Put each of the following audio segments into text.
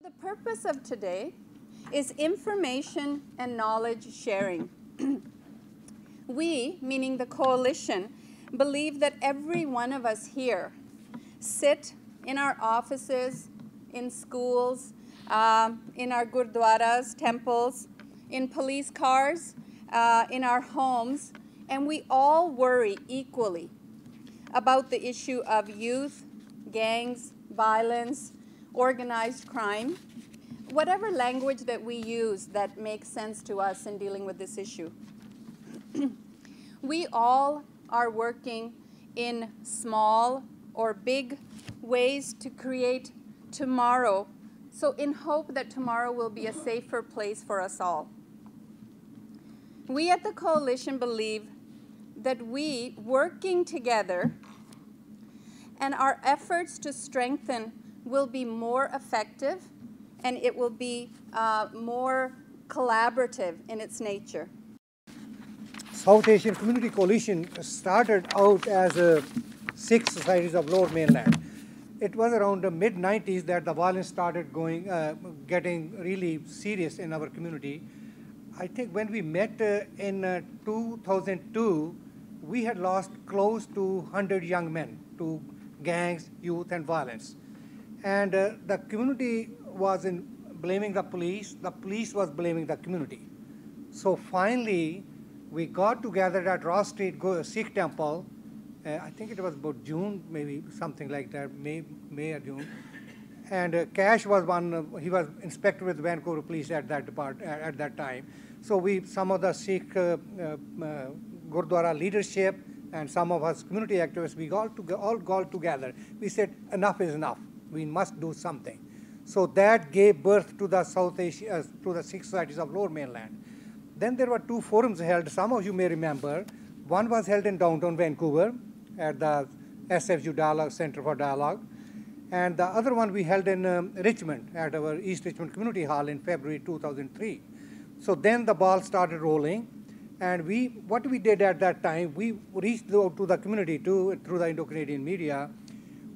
The purpose of today is information and knowledge sharing. We, meaning the coalition, believe that every one of us here sit in our offices, in schools, in our gurdwaras, temples, in police cars, in our homes, and we all worry equally about the issue of youth, gangs, violence, organized crime, whatever language that we use that makes sense to us in dealing with this issue. We all are working in small or big ways to create tomorrow, so in hope that tomorrow will be a safer place for us all. We at the coalition believe that we, working together, and our efforts to strengthen will be more effective, and it will be more collaborative in its nature. South Asian Community Coalition started out as 6 societies of Lower Mainland. It was around the mid-90s that the violence started getting really serious in our community. I think when we met in 2002, we had lost close to 100 young men to gangs, youth, and violence. And the community was blaming the police was blaming the community. So finally, we got together at Ross Street Sikh Temple. I think it was about June, maybe something like that, May or June. And Cash was he was inspector with Vancouver Police at that time. So some of the Sikh Gurdwara leadership and some of us community activists, we all got together. We said, enough is enough. We must do something. So that gave birth to the South Asia, to the 6 societies of Lower Mainland. Then there were 2 forums held, some of you may remember. One was held in downtown Vancouver at the SFU Dialogue Center for Dialogue. And the other one we held in Richmond at our East Richmond Community Hall in February 2003. So then the ball started rolling. And what we did at that time, we reached out to the community through the Indo-Canadian media.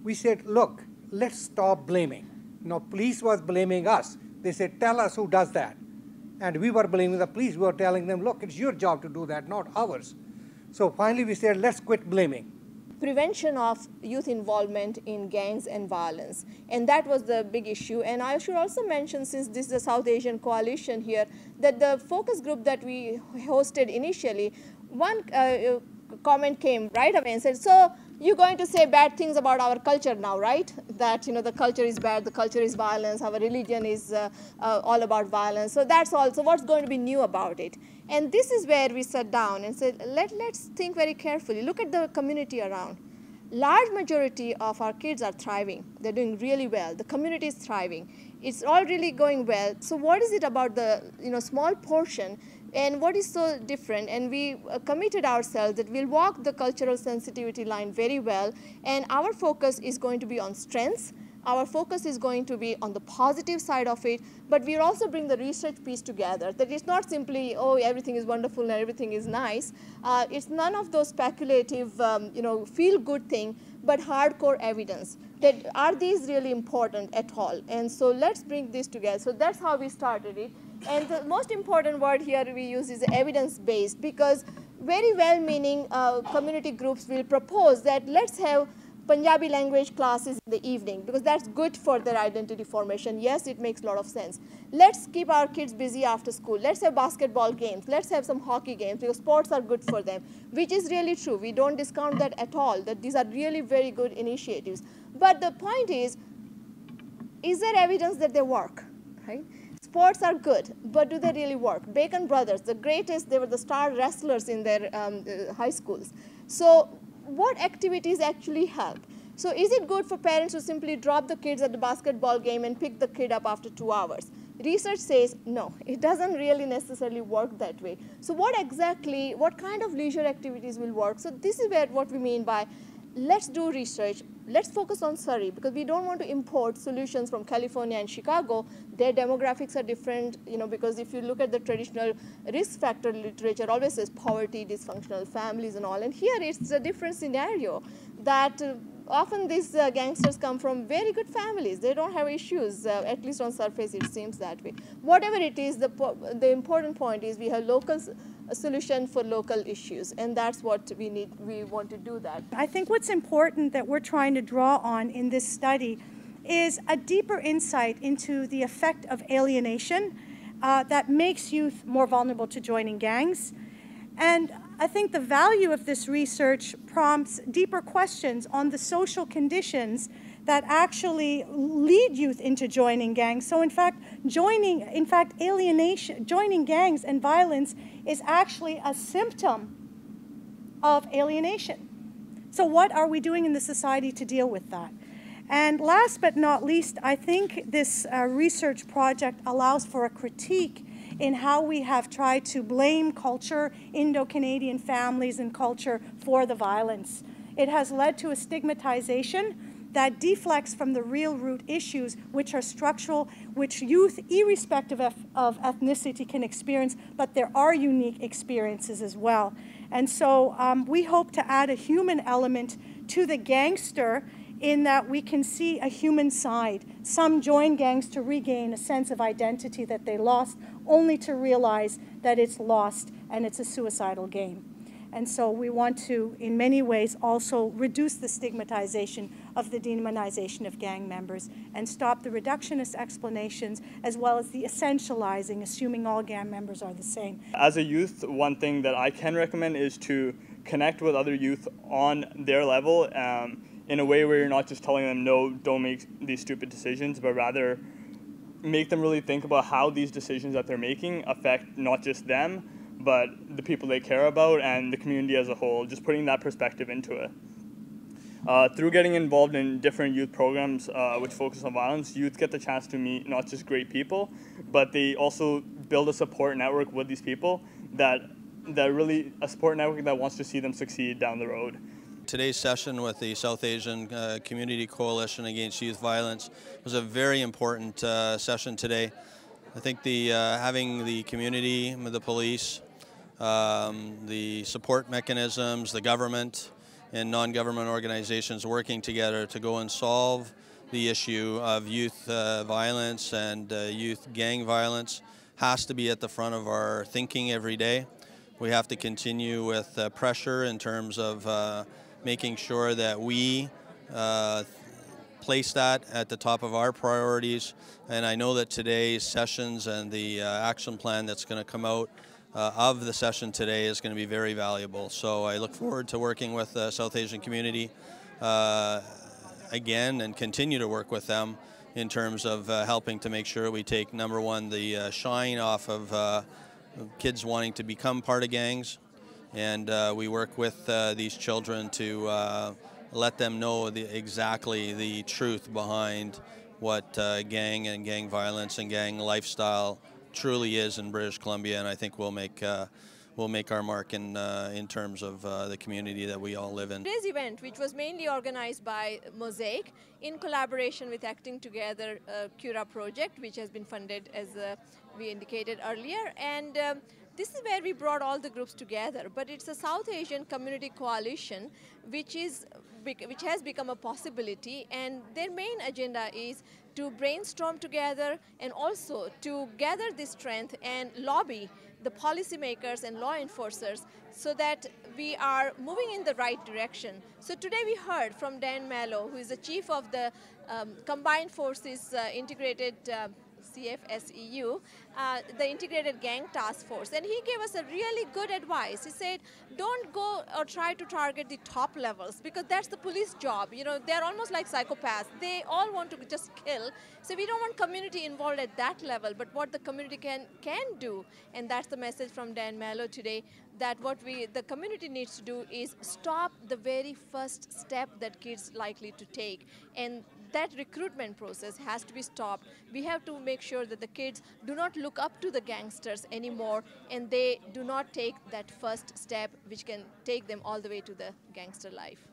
We said, look, let's stop blaming. Now, police was blaming us. They said, tell us who does that. And we were blaming the police. We were telling them, look, it's your job to do that, not ours. So finally we said, let's quit blaming. Prevention of youth involvement in gangs and violence. And that was the big issue. And I should also mention, since this is the South Asian Coalition here, that the focus group that we hosted initially, one comment came right away and said, so you're going to say bad things about our culture now, right? That, the culture is bad, the culture is violence, our religion is all about violence. So that's also what's going to be new about it. And this is where we sat down and said, let's think very carefully. Look at the community around. Large majority of our kids are thriving. They're doing really well. The community is thriving. It's all really going well. So what is it about the small portion, and what is so different? And we committed ourselves that we'll walk the cultural sensitivity line very well, and our focus is going to be on strengths. Our focus is going to be on the positive side of it, but we'll also bring the research piece together, that it's not simply, oh, everything is wonderful and everything is nice. It's none of those speculative, feel-good thing, but hardcore evidence. That are these really important at all? And so let's bring this together. So that's how we started it. And the most important word here we use is evidence-based, because very well-meaning community groups will propose that let's have Punjabi language classes in the evening, because that's good for their identity formation. Yes, it makes a lot of sense. Let's keep our kids busy after school. Let's have basketball games. Let's have some hockey games, because sports are good for them, which is really true. We don't discount that at all, that these are really very good initiatives. But the point is there evidence that they work, right? Sports are good, but do they really work? Bacon Brothers, the greatest, they were the star wrestlers in their high schools. So what activities actually help? So is it good for parents to simply drop the kids at the basketball game and pick the kid up after 2 hours? Research says no, it doesn't really necessarily work that way. So what kind of leisure activities will work? So this is what we mean by let's do research. Let's focus on Surrey, because we don't want to import solutions from California and Chicago. Their demographics are different, because if you look at the traditional risk factor literature, always says poverty, dysfunctional families and all. And here it's a different scenario, that often these gangsters come from very good families. They don't have issues, at least on surface it seems that way. Whatever it is, the important point is we have a solution for local issues, and that's what we need. We want to do that. I think what's important that we're trying to draw on in this study is a deeper insight into the effect of alienation that makes youth more vulnerable to joining gangs. And I think the value of this research prompts deeper questions on the social conditions that actually lead youth into joining gangs. So in fact, joining gangs and violence is actually a symptom of alienation. So what are we doing in the society to deal with that? And last but not least, I think this research project allows for a critique in how we have tried to blame culture, Indo-Canadian families and culture for the violence. It has led to a stigmatization that deflects from the real root issues, which are structural, which youth, irrespective of ethnicity, can experience, but there are unique experiences as well. And so we hope to add a human element to the gangster in that we can see a human side. Some join gangs to regain a sense of identity that they lost, only to realize that it's lost and it's a suicidal game. And so we want to, in many ways, also reduce the stigmatization of the demonization of gang members and stop the reductionist explanations as well as the essentializing, assuming all gang members are the same. As a youth, one thing that I can recommend is to connect with other youth on their level in a way where you're not just telling them, no, don't make these stupid decisions, but rather make them really think about how these decisions that they're making affect not just them, but the people they care about and the community as a whole, just putting that perspective into it. Through getting involved in different youth programs which focus on violence, youth get the chance to meet not just great people, but they also build a support network with these people that really, a support network that wants to see them succeed down the road. Today's session with the South Asian Community Coalition Against Youth Violence was a very important session today. I think having the community, the police, the support mechanisms, the government, and non-government organizations working together to go and solve the issue of youth violence and youth gang violence has to be at the front of our thinking every day. We have to continue with pressure in terms of making sure that we place that at the top of our priorities. And I know that today's sessions and the action plan that's going to come out of the session today is going to be very valuable. So I look forward to working with the South Asian community again and continue to work with them in terms of helping to make sure we take, number one, the shine off of kids wanting to become part of gangs. And we work with these children to let them know exactly the truth behind what gang and gang violence and gang lifestyle truly is in British Columbia, and I think we'll make our mark in terms of the community that we all live in. Today's event, which was mainly organized by MOSAIC in collaboration with Acting Together-CURA project, which has been funded as we indicated earlier, and this is where we brought all the groups together. But it's a South Asian Community Coalition, which has become a possibility, and their main agenda is to brainstorm together and also to gather this strength and lobby the policymakers and law enforcers so that we are moving in the right direction. So today we heard from Dan Malo, who is the chief of the Combined Forces Integrated CFSEU, the Integrated Gang Task Force, and he gave us a really good advice. He said, don't go or try to target the top levels because that's the police job. You know, they're almost like psychopaths. They all want to just kill. So we don't want community involved at that level, but what the community can do, and that's the message from Dan Malo today, that what the community needs to do is stop the very first step that kids likely to take, and that recruitment process has to be stopped. We have to make sure that the kids do not look up to the gangsters anymore and they do not take that first step which can take them all the way to the gangster life.